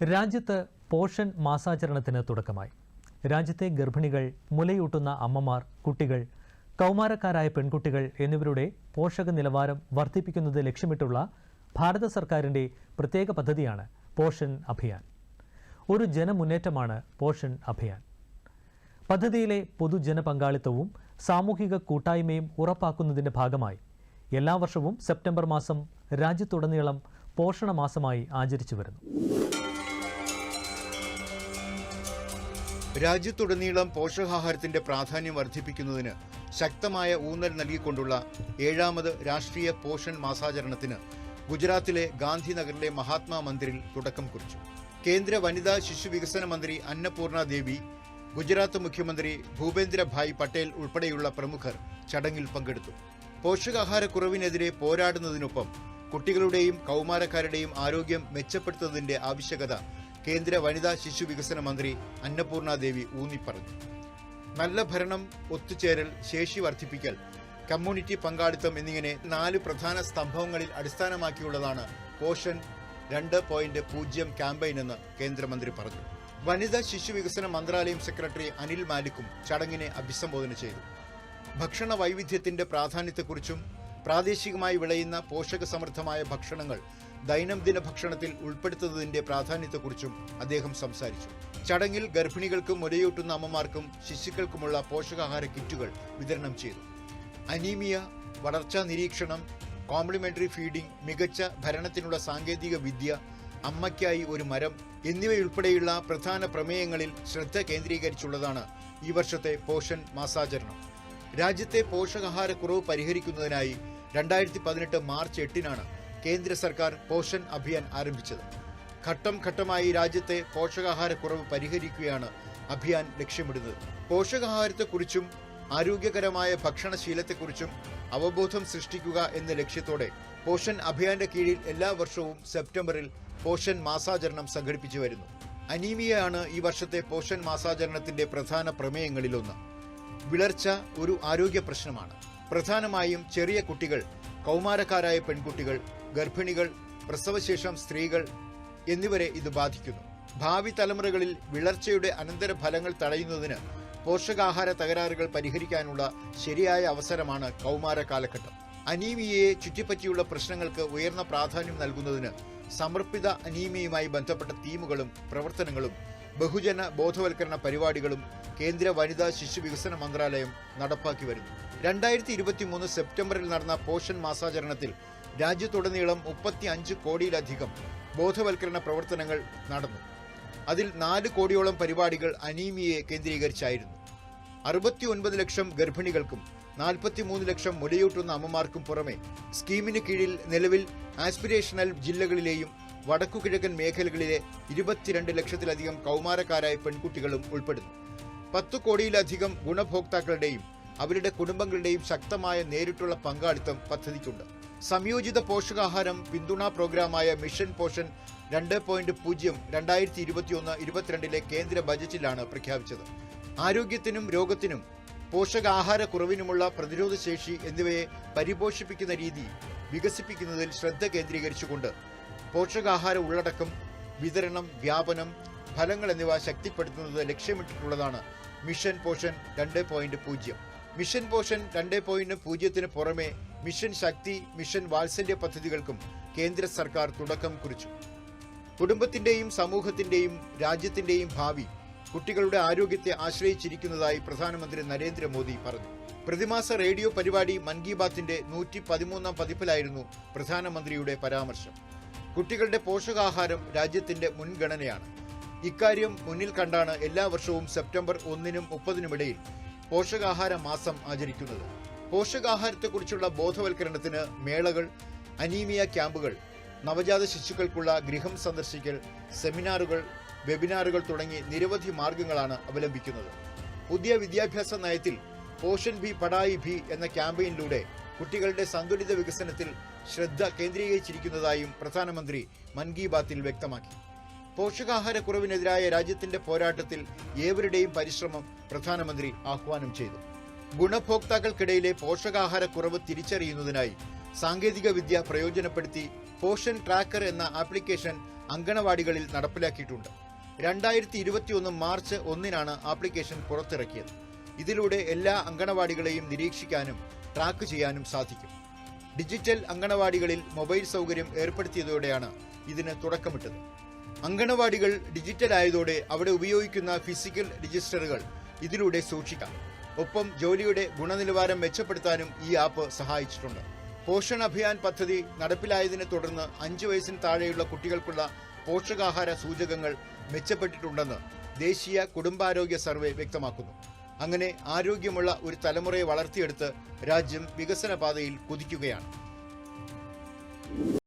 രാജ്യത്ത് പോഷൻ മാസാചരണത്തിന് തുടക്കമായി. രാജ്യത്തെ ഗർഭിണികൾ, മുലയൂട്ടുന്ന അമ്മമാർ, കുട്ടികൾ, കൗമാരക്കാരായ പെൺകുട്ടികൾ എന്നിവരുടെ പോഷക നിലവാരം വർദ്ധിപ്പിക്കുന്നത് ലക്ഷ്യമിട്ടുള്ള ഭാരത സർക്കാരിന്റെ പ്രത്യേക പദ്ധതിയാണ് പോഷൻ അഭിയാൻ. ഒരു ജനമുന്നേറ്റമാണ് പോഷൻ അഭിയാൻ. പദ്ധതിയിലെ പൊതുജന പങ്കാളിത്തവും സാമൂഹിക കൂട്ടായ്മയും ഉറപ്പാക്കുന്നതിന്റെ ഭാഗമായി എല്ലാ വർഷവും സെപ്റ്റംബർ മാസം രാജ്യത്തുടനീളം പോഷണ മാസമായി ആചരിച്ചു വരുന്നു. രാജ്യത്തുടനീളം പോഷകാഹാരത്തിന്റെ പ്രാധാന്യം വർദ്ധിപ്പിക്കുന്നതിന് ശക്തമായ ഊന്നൽ നൽകിക്കൊണ്ടുള്ള 7ാമത് രാഷ്ട്രീയ പോഷൻ മാസാചരണത്തിന് ഗുജറാത്തിലെ ഗാന്ധിനഗറിലെ മഹാത്മാ മന്ദിറിൽ തുടക്കം കുറിച്ചു. കേന്ദ്ര വനിതാ ശിശു വികസന മന്ത്രി അന്നപൂർണ ദേവി, ഗുജറാത്ത് മുഖ്യമന്ത്രി ഭൂപേന്ദ്ര ഭായ് പട്ടേൽ ഉൾപ്പെടെയുള്ള പ്രമുഖർ ചടങ്ങിൽ പങ്കെടുത്തു. പോഷകാഹാരക്കുറവിനെതിരെ പോരാടുന്നതിനൊപ്പം കുട്ടികളുടെയും കൗമാരക്കാരുടെയും ആരോഗ്യം മെച്ചപ്പെടുത്തുന്നതിന്റെ ആവശ്യകത കേന്ദ്ര വനിതാ ശിശു വികസന മന്ത്രി അന്നപൂർണ ദേവി ഊന്നിപ്പറഞ്ഞു. നല്ല ഭരണം, ഒത്തുചേരൽ, ശേഷി വർദ്ധിപ്പിക്കൽ, കമ്മ്യൂണിറ്റി പങ്കാളിത്തം എന്നിങ്ങനെ 4 പ്രധാന സ്തംഭങ്ങളിൽ അടിസ്ഥാനമാക്കിയുള്ളതാണ് പോഷൻ 2.0 ക്യാമ്പയിൻ എന്ന് കേന്ദ്രമന്ത്രി പറഞ്ഞു. വനിതാ ശിശു വികസന മന്ത്രാലയം സെക്രട്ടറി അനിൽ മാലിക്കും ചടങ്ങിനെ അഭിസംബോധന ചെയ്തു. ഭക്ഷണ വൈവിധ്യത്തിന്റെ പ്രാധാന്യത്തെക്കുറിച്ചും പ്രാദേശികമായി വിളയുന്ന പോഷകസമൃദ്ധമായ ഭക്ഷണങ്ങൾ ദൈനംദിന ഭക്ഷണത്തിൽ ഉൾപ്പെടുത്തുന്നതിന്റെ പ്രാധാന്യത്തെക്കുറിച്ചും അദ്ദേഹം സംസാരിച്ചു. ചടങ്ങിൽ ഗർഭിണികൾക്കും മുലയൂട്ടുന്ന അമ്മമാർക്കും ശിശുക്കൾക്കുമുള്ള പോഷകാഹാര കിറ്റുകൾ വിതരണം ചെയ്തു. അനീമിയ, വളർച്ചാ നിരീക്ഷണം, കോംപ്ലിമെന്ററി ഫീഡിംഗ്, മികച്ച ഭരണത്തിനുള്ള സാങ്കേതിക വിദ്യ, അമ്മയ്ക്കായി ഒരു മരം എന്നിവയുൾപ്പെടെയുള്ള പ്രധാന പ്രമേയങ്ങളിൽ ശ്രദ്ധ കേന്ദ്രീകരിച്ചുള്ളതാണ് ഈ വർഷത്തെ പോഷൻ മാസാചരണം. രാജ്യത്തെ പോഷകാഹാരക്കുറവ് പരിഹരിക്കുന്നതിനായി 2018 മാർച്ച് 8-നാണ് കേന്ദ്ര സർക്കാർ പോഷൻ അഭിയാൻ ആരംഭിച്ചത്. ഘട്ടം ഘട്ടമായി രാജ്യത്തെ പോഷകാഹാരക്കുറവ് പരിഹരിക്കുകയാണ് അഭിയാൻ ലക്ഷ്യമിടുന്നത്. പോഷകാഹാരത്തെക്കുറിച്ചും ആരോഗ്യകരമായ ഭക്ഷണശീലത്തെക്കുറിച്ചും അവബോധം സൃഷ്ടിക്കുക എന്ന ലക്ഷ്യത്തോടെ പോഷൻ അഭിയാന്റെ കീഴിൽ എല്ലാ വർഷവും സെപ്റ്റംബറിൽ പോഷൻ മാസാചരണം സംഘടിപ്പിച്ചു വരുന്നു. അനീമിയയാണ് ഈ വർഷത്തെ പോഷൻ മാസാചരണത്തിന്റെ പ്രധാന പ്രമേയങ്ങളിലൊന്ന്. വിളർച്ച ഒരു ആരോഗ്യ പ്രശ്നമാണ്. പ്രധാനമായും ചെറിയ കുട്ടികൾ, കൗമാരക്കാരായ പെൺകുട്ടികൾ, ഗർഭിണികൾ, പ്രസവശേഷം സ്ത്രീകൾ എന്നിവരെ ഇത് ബാധിക്കുന്നു. ഭാവി തലമുറകളിൽ വിളർച്ചയുടെ അനന്തരഫലങ്ങൾ തടയുന്നതിന് പോഷകാഹാര തകരാറുകൾ പരിഹരിക്കാനുള്ള ശരിയായ അവസരമാണ് കൗമാര കാലഘട്ടം. അനീമിയയെ ചുറ്റിപ്പറ്റിയുള്ള പ്രശ്നങ്ങൾക്ക് ഉയർന്ന പ്രാധാന്യം നൽകുന്നതിന് സമർപ്പിത അനീമിയയുമായി ബന്ധപ്പെട്ട തീമുകളും പ്രവർത്തനങ്ങളും ബഹുജന ബോധവൽക്കരണ പരിപാടികളും കേന്ദ്ര വനിതാ ശിശു വികസന മന്ത്രാലയം നടപ്പാക്കി വരുന്നു. 2023 സെപ്റ്റംബറിൽ നടന്ന പോഷൻ മാസാചരണത്തിൽ രാജ്യത്തുടനീളം 35 കോടിയിലധികം ബോധവൽക്കരണ പ്രവർത്തനങ്ങൾ നടന്നു. അതിൽ 4 കോടിയോളം പരിപാടികൾ അനീമിയയെ കേന്ദ്രീകരിച്ചായിരുന്നു. 69 ലക്ഷം ഗർഭിണികൾക്കും 43 ലക്ഷം മുലയൂട്ടുന്ന അമ്മമാർക്കും പുറമെ സ്കീമിന് കീഴിൽ നിലവിൽ ആസ്പിരേഷണൽ ജില്ലകളിലെയും വടക്കുകിഴക്കൻ മേഖലകളിലെ 22 ലക്ഷത്തിലധികം കൗമാരക്കാരായ പെൺകുട്ടികളും ഉൾപ്പെടുന്നു. 10 കോടിയിലധികം ഗുണഭോക്താക്കളുടെയും അവരുടെ കുടുംബങ്ങളുടെയും ശക്തമായ നേരിട്ടുള്ള പങ്കാളിത്തം പദ്ധതിക്കുണ്ട്. സംയോജിത പോഷകാഹാരം പിന്തുണാ പ്രോഗ്രാമായ മിഷൻ പോഷൻ 2.0 2021-22 കേന്ദ്ര ബജറ്റിലാണ് പ്രഖ്യാപിച്ചത്. ആരോഗ്യത്തിനും രോഗത്തിനും പോഷകാഹാരക്കുറവിനുമുള്ള പ്രതിരോധശേഷി എന്നിവയെ പരിപോഷിപ്പിക്കുന്ന രീതി വികസിപ്പിക്കുന്നതിൽ ശ്രദ്ധ കേന്ദ്രീകരിച്ചുകൊണ്ട് പോഷകാഹാര ഉള്ളടക്കം, വിതരണം, വ്യാപനം, ഫലങ്ങൾ എന്നിവ ശക്തിപ്പെടുത്തുന്നത് ലക്ഷ്യമിട്ടിട്ടുള്ളതാണ് മിഷൻ പോഷൻ 2.0. മിഷൻ പോഷൻ 2.0 പുറമെ മിഷൻ ശക്തി, മിഷൻ വാത്സല്യ പദ്ധതികൾക്കും കേന്ദ്ര സർക്കാർ തുടക്കം കുറിച്ചു. കുടുംബത്തിന്റെയും സമൂഹത്തിന്റെയും രാജ്യത്തിന്റെയും ഭാവി കുട്ടികളുടെ ആരോഗ്യത്തെ ആശ്രയിച്ചിരിക്കുന്നതായി പ്രധാനമന്ത്രി നരേന്ദ്രമോദി പറഞ്ഞു. പ്രതിമാസ റേഡിയോ പരിപാടി മൻ കി ബാത്തിന്റെ 113ാം പതിപ്പിലായിരുന്നു പ്രധാനമന്ത്രിയുടെ പരാമർശം. കുട്ടികളുടെ പോഷകാഹാരം രാജ്യത്തിന്റെ മുൻഗണനയാണ്. ഇക്കാര്യം മുന്നിൽ കണ്ടാണ് എല്ലാ വർഷവും സെപ്റ്റംബർ 1-നും 30-നും ഇടയിൽ പോഷകാഹാര മാസം ആചരിക്കുന്നത്. പോഷകാഹാരത്തെക്കുറിച്ചുള്ള ബോധവൽക്കരണത്തിന് മേളകൾ, അനീമിയ ക്യാമ്പുകൾ, നവജാത ശിശുക്കൾക്കുള്ള ഗൃഹം സന്ദർശിക്കൽ, സെമിനാറുകൾ, വെബിനാറുകൾ തുടങ്ങി നിരവധി മാർഗങ്ങളാണ് അവലംബിക്കുന്നത്. പുതിയ വിദ്യാഭ്യാസ നയത്തിൽ പോഷൻ ഭി പഠായി ഭി എന്ന ക്യാമ്പയിനിലൂടെ കുട്ടികളുടെ സന്തുലിത വികസനത്തിൽ ശ്രദ്ധ കേന്ദ്രീകരിച്ചിരിക്കുന്നതായും പ്രധാനമന്ത്രി മൻ കി ബാത്തിൽ വ്യക്തമാക്കി. പോഷകാഹാരക്കുറവിനെതിരായ രാജ്യത്തിന്റെ പോരാട്ടത്തിൽ ഏവരുടെയും പരിശ്രമം പ്രധാനമന്ത്രി ആഹ്വാനം ചെയ്തു. ഗുണഭോക്താക്കൾക്കിടയിലെ പോഷകാഹാരക്കുറവ് തിരിച്ചറിയുന്നതിനായി സാങ്കേതിക വിദ്യ പ്രയോജനപ്പെടുത്തി പോഷൻ ട്രാക്കർ എന്ന ആപ്ലിക്കേഷൻ അങ്കണവാടികളിൽ നടപ്പിലാക്കിയിട്ടുണ്ട്. 2021 മാർച്ച് 1-നാണ് ആപ്ലിക്കേഷൻ പുറത്തിറക്കിയത്. ഇതിലൂടെ എല്ലാ അങ്കണവാടികളെയും നിരീക്ഷിക്കാനും ട്രാക്ക് ചെയ്യാനും സാധിക്കും. ഡിജിറ്റൽ അങ്കണവാടികളിൽ മൊബൈൽ സൗകര്യം ഏർപ്പെടുത്തിയതോടെയാണ് ഇതിന് തുടക്കമിട്ടത്. അങ്കണവാടികൾ ഡിജിറ്റൽ ആയതോടെ അവിടെ ഉപയോഗിക്കുന്ന ഫിസിക്കൽ രജിസ്റ്ററുകൾ ഇതിലൂടെ സൂക്ഷിക്കാം. ഒപ്പം ജോലിയുടെ ഗുണനിലവാരം മെച്ചപ്പെടുത്താനും ഈ ആപ്പ് സഹായിച്ചിട്ടുണ്ട്. പോഷൺ അഭിയാൻ പദ്ധതി നടപ്പിലായതിനെ തുടർന്ന് 5 വയസ്സിന് താഴെയുള്ള കുട്ടികൾക്കുള്ള പോഷകാഹാര സൂചകങ്ങൾ മെച്ചപ്പെട്ടിട്ടുണ്ടെന്ന് ദേശീയ കുടുംബാരോഗ്യ സർവേ വ്യക്തമാക്കുന്നു. അങ്ങനെ ആരോഗ്യമുള്ള ഒരു തലമുറയെ വളർത്തിയെടുത്ത് രാജ്യം വികസന പാതയിൽ കുതിക്കുകയാണ്.